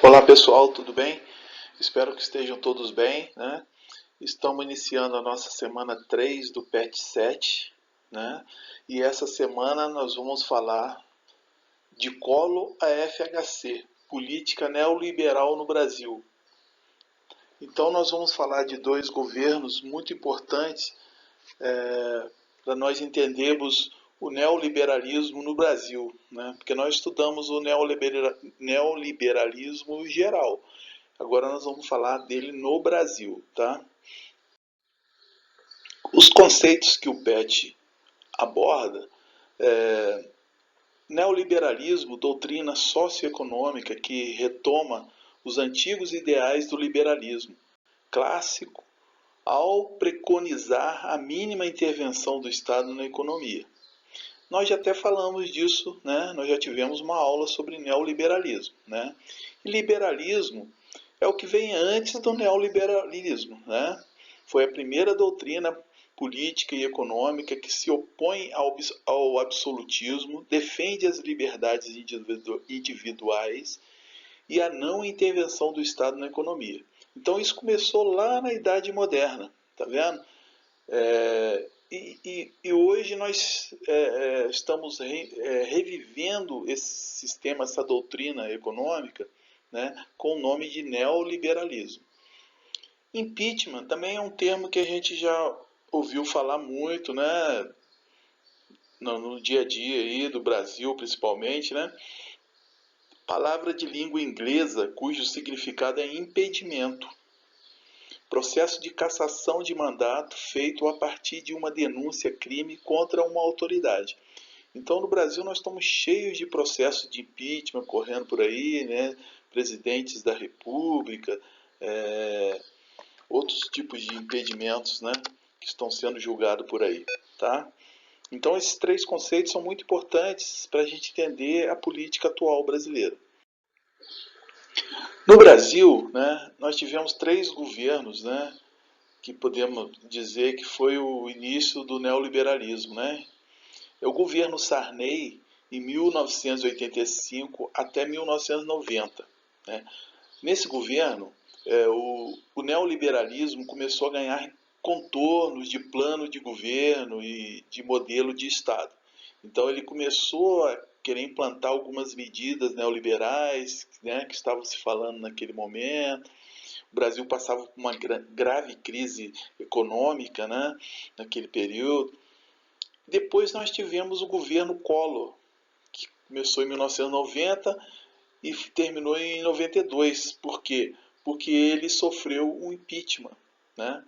Olá pessoal, tudo bem? Espero que estejam todos bem, né? Estamos iniciando a nossa semana 3 do PET 7, né? E essa semana nós vamos falar de Collor a FHC, política neoliberal no Brasil. Então nós vamos falar de dois governos muito importantes para nós entendermos o neoliberalismo no Brasil, né? Porque nós estudamos o neoliberalismo geral. Agora nós vamos falar dele no Brasil, tá? Os conceitos que o PET aborda, neoliberalismo, doutrina socioeconômica que retoma os antigos ideais do liberalismo clássico ao preconizar a mínima intervenção do Estado na economia. Nós já até falamos disso, né? Nós já tivemos uma aula sobre neoliberalismo, né? E liberalismo é o que vem antes do neoliberalismo, né? Foi a primeira doutrina política e econômica que se opõe ao absolutismo, defende as liberdades individuais e a não intervenção do Estado na economia. Então isso começou lá na Idade Moderna, tá vendo? E hoje nós estamos revivendo esse sistema, essa doutrina econômica, né, com o nome de neoliberalismo. Impeachment também é um termo que a gente já ouviu falar muito, né, no dia a dia aí do Brasil principalmente, né? Palavra de língua inglesa cujo significado é impedimento. Processo de cassação de mandato feito a partir de uma denúncia-crime contra uma autoridade. Então, no Brasil, nós estamos cheios de processos de impeachment correndo por aí, né? Presidentes da República, outros tipos de impedimentos, né? Que estão sendo julgados por aí, tá? Então, esses três conceitos são muito importantes para a gente entender a política atual brasileira. No Brasil, né, nós tivemos três governos, né, que podemos dizer que foi o início do neoliberalismo, né? É o governo Sarney, em 1985 até 1990. Né? Nesse governo, o neoliberalismo começou a ganhar contornos de plano de governo e de modelo de Estado. Então ele começou a querer implantar algumas medidas neoliberais, né, que estavam se falando naquele momento. O Brasil passava por uma grave crise econômica, né, naquele período. Depois nós tivemos o governo Collor, que começou em 1990 e terminou em 92. Por quê? Porque ele sofreu um impeachment, né?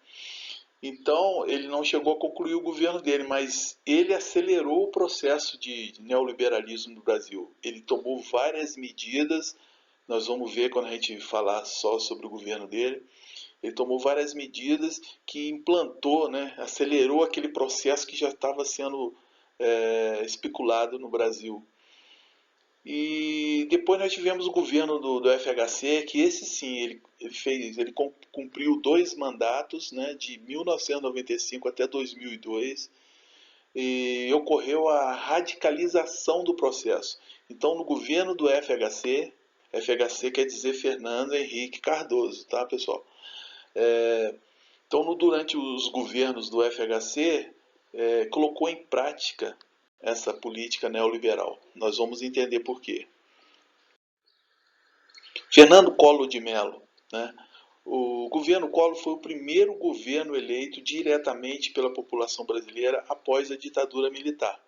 Então, ele não chegou a concluir o governo dele, mas ele acelerou o processo de neoliberalismo no Brasil. Ele tomou várias medidas, nós vamos ver quando a gente falar só sobre o governo dele. Ele tomou várias medidas que implantou, né, acelerou aquele processo que já estava sendo especulado no Brasil. E depois nós tivemos o governo do FHC, que esse sim, ele cumpriu 2 mandatos, né, de 1995 até 2002, e ocorreu a radicalização do processo. Então, no governo do FHC quer dizer Fernando Henrique Cardoso, tá, pessoal? Então, durante os governos do FHC, colocou em prática essa política neoliberal. Nós vamos entender por quê. Fernando Collor de Mello, né? O governo Collor foi o primeiro governo eleito diretamente pela população brasileira após a ditadura militar.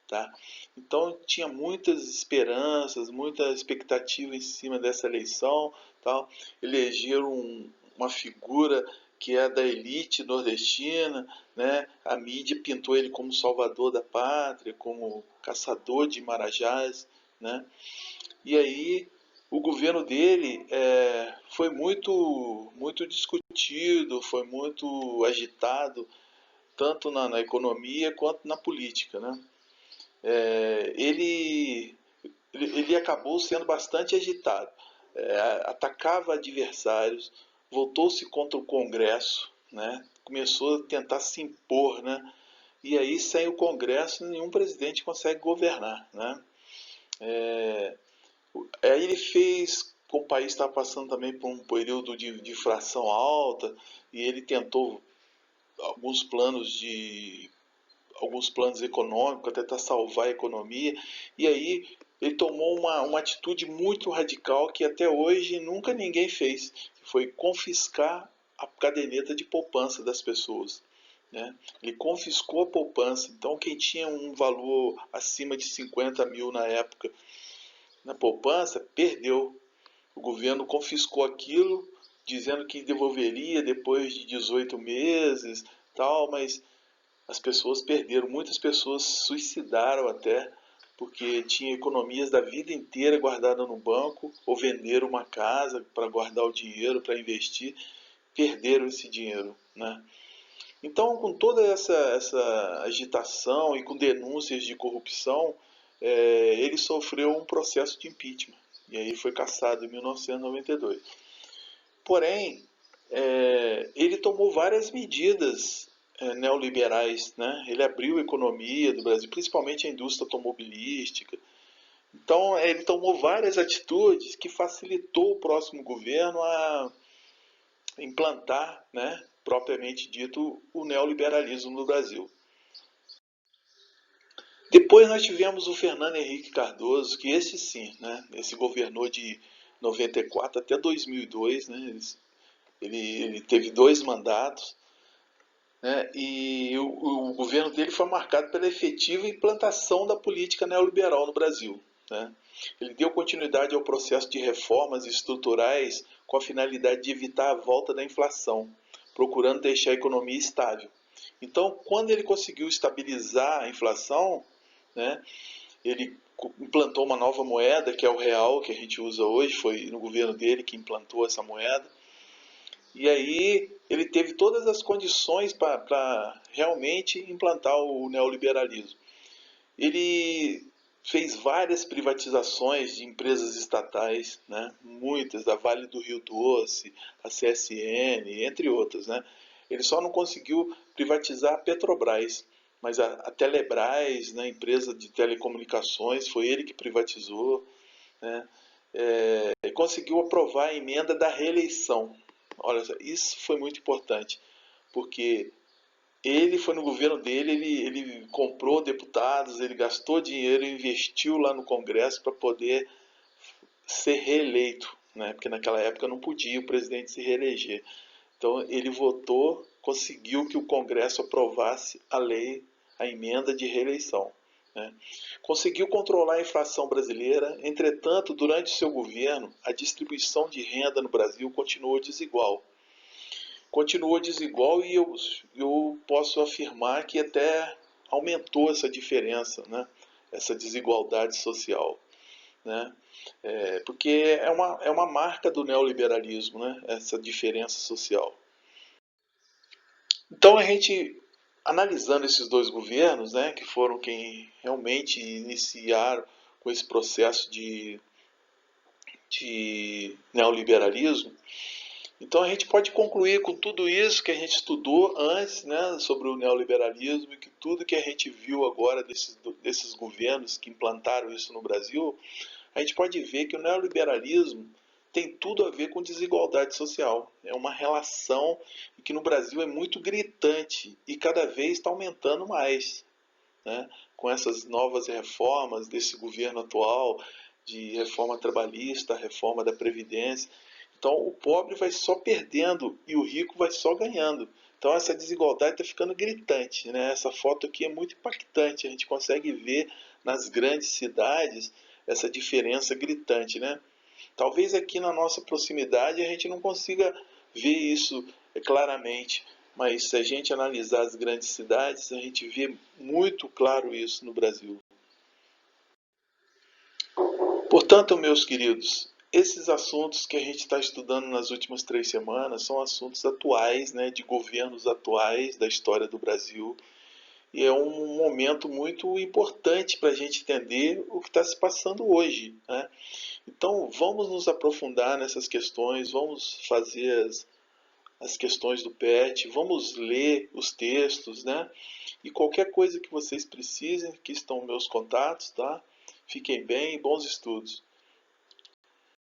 Tá? Então tinha muitas esperanças, muita expectativa em cima dessa eleição. Tal. Elegeram uma figura que é da elite nordestina, né? A mídia pintou ele como salvador da pátria, como caçador de marajás, né? E aí o governo dele foi muito discutido, foi muito agitado, tanto na economia quanto na política, né? Ele acabou sendo bastante agitado, atacava adversários, voltou-se contra o Congresso, né? Começou a tentar se impor, né? E aí, sem o Congresso, nenhum presidente consegue governar, né? Aí ele fez como o país estava passando também por um período de inflação alta, e ele tentou alguns planos de alguns planos econômicos, tentar salvar a economia, e aí ele tomou uma atitude muito radical que até hoje nunca ninguém fez, que foi confiscar a caderneta de poupança das pessoas. Né? Ele confiscou a poupança, então quem tinha um valor acima de 50 mil na época na poupança, perdeu. O governo confiscou aquilo, dizendo que devolveria depois de 18 meses, tal, mas as pessoas perderam, muitas pessoas suicidaram até, porque tinha economias da vida inteira guardadas no banco, ou venderam uma casa para guardar o dinheiro, para investir, perderam esse dinheiro. Né? Então, com toda essa agitação e com denúncias de corrupção, ele sofreu um processo de impeachment. E aí foi cassado em 1992. Porém, ele tomou várias medidas neoliberais, né? Ele abriu a economia do Brasil, principalmente a indústria automobilística. Então, ele tomou várias atitudes que facilitou o próximo governo a implantar, né, propriamente dito, o neoliberalismo no Brasil. Depois nós tivemos o Fernando Henrique Cardoso, que esse sim, né, esse governou de 94 até 2002, né, ele teve 2 mandatos, né, e o governo dele foi marcado pela efetiva implantação da política neoliberal no Brasil. Né. Ele deu continuidade ao processo de reformas estruturais com a finalidade de evitar a volta da inflação, procurando deixar a economia estável. Então, quando ele conseguiu estabilizar a inflação, né, ele implantou uma nova moeda, que é o real, que a gente usa hoje, foi no governo dele que implantou essa moeda. E aí ele teve todas as condições para realmente implantar o neoliberalismo. Ele fez várias privatizações de empresas estatais, né? Muitas, a Vale do Rio Doce, a CSN, entre outras. Né? Ele só não conseguiu privatizar a Petrobras, mas a Telebrás, né, empresa de telecomunicações, foi ele que privatizou. Né? Conseguiu aprovar a emenda da reeleição. Olha, isso foi muito importante, porque ele foi no governo dele, ele comprou deputados, ele gastou dinheiro, investiu lá no Congresso para poder ser reeleito, né? Porque naquela época não podia o presidente se reeleger. Então ele votou, conseguiu que o Congresso aprovasse a lei, a emenda de reeleição. Né? Conseguiu controlar a inflação brasileira, entretanto, durante seu governo, a distribuição de renda no Brasil continuou desigual. Continuou desigual e eu posso afirmar que até aumentou essa diferença, né? Essa desigualdade social. Né? Porque é uma marca do neoliberalismo, né? Essa diferença social. Então a gente, analisando esses 2 governos, né, que foram quem realmente iniciaram com esse processo de neoliberalismo, então a gente pode concluir com tudo isso que a gente estudou antes, né, sobre o neoliberalismo e que tudo que a gente viu agora desses governos que implantaram isso no Brasil, a gente pode ver que o neoliberalismo tem tudo a ver com desigualdade social. É uma relação que no Brasil é muito gritante e cada vez está aumentando mais. Né? Com essas novas reformas desse governo atual, de reforma trabalhista, reforma da Previdência. Então o pobre vai só perdendo e o rico vai só ganhando. Então essa desigualdade está ficando gritante. Né? Essa foto aqui é muito impactante. A gente consegue ver nas grandes cidades essa diferença gritante. Né? Talvez aqui na nossa proximidade a gente não consiga ver isso claramente, mas se a gente analisar as grandes cidades, a gente vê muito claro isso no Brasil. Portanto, meus queridos, esses assuntos que a gente está estudando nas últimas 3 semanas são assuntos atuais, né, de governos atuais da história do Brasil. E é um momento muito importante para a gente entender o que está se passando hoje. Né? Então, vamos nos aprofundar nessas questões, vamos fazer as questões do PET, vamos ler os textos, né? E qualquer coisa que vocês precisem, aqui estão meus contatos, tá? Fiquem bem e bons estudos.